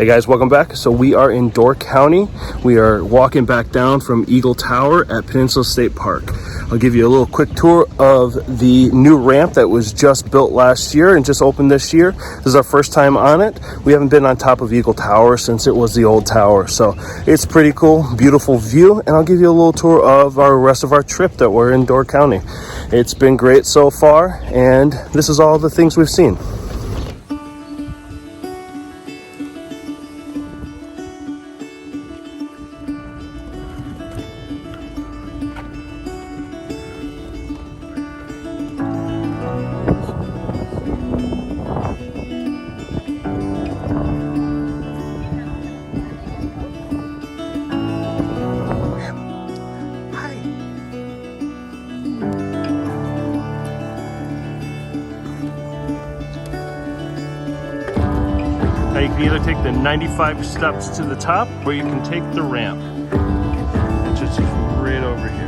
Hey guys, welcome back. So we are in Door County. We are walking back down from Eagle Tower at Peninsula State Park. I'll give you a little quick tour of the new ramp that was just built last year and just opened this year. This is our first time on it. We haven't been on top of Eagle Tower since it was the old tower. So it's pretty cool, beautiful view. And I'll give you a little tour of our rest of our trip that we're in Door County. It's been great so far, and this is all the things we've seen. Now you can either take the 95 steps to the top, or you can take the ramp, which is right over here.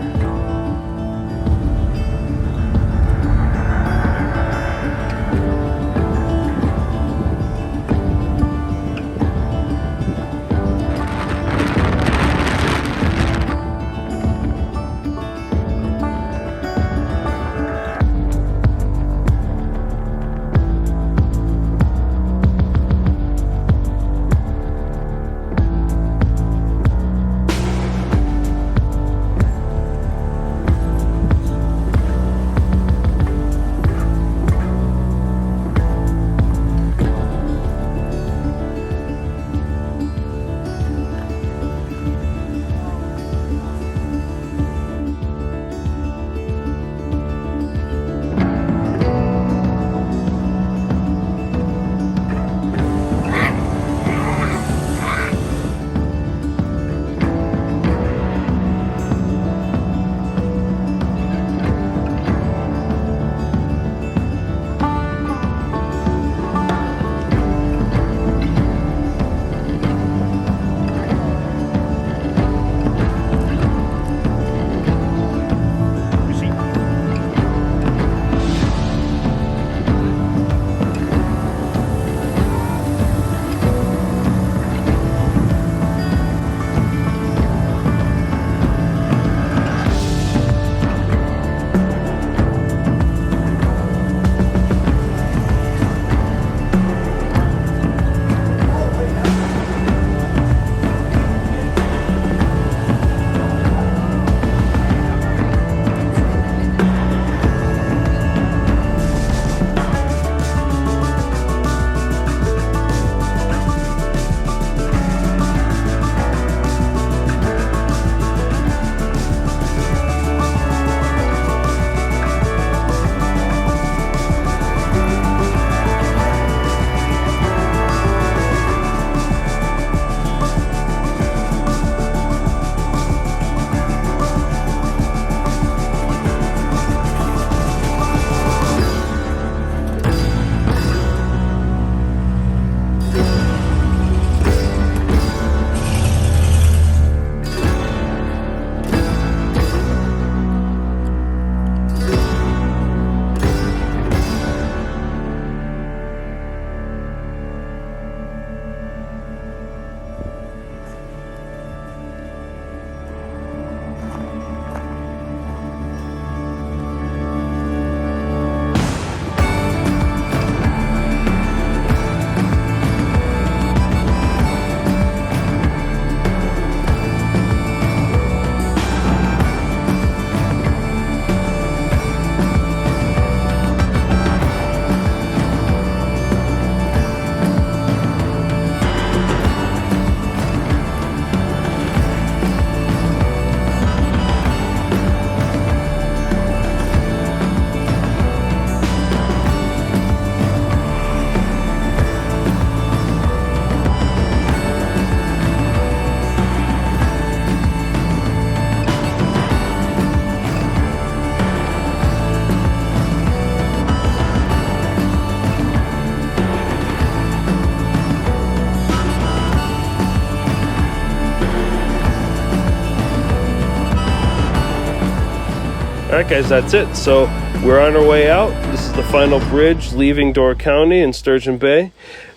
Alright guys, that's it. So we're on our way out. This is the final bridge leaving Door County in Sturgeon Bay.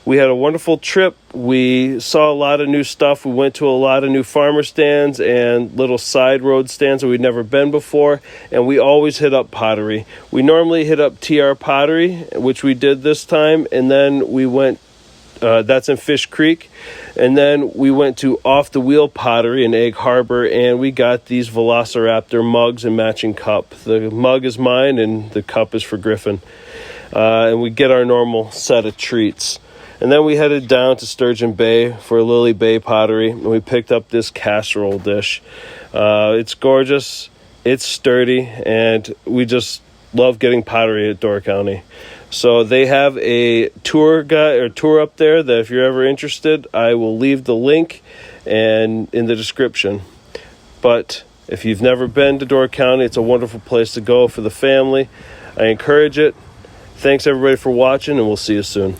We had a wonderful trip. We saw a lot of new stuff. We went to a lot of new farmer stands and little side road stands that we'd never been before. And we always hit up pottery. We normally hit up TR Pottery, which we did this time. And then we went, that's in Fish Creek. And then we went to Off the Wheel Pottery in Egg Harbor. And we got these Velociraptor mugs and matching cup. The mug is mine and the cup is for Griffin. And we get our normal set of treats. And then we headed down to Sturgeon Bay for Lily Bay Pottery, and we picked up this casserole dish. It's gorgeous, it's sturdy, and we just love getting pottery at Door County. So they have a tour guide or tour up there that if you're ever interested, I will leave the link and in the description. But if you've never been to Door County, it's a wonderful place to go for the family. I encourage it. Thanks everybody for watching, and we'll see you soon.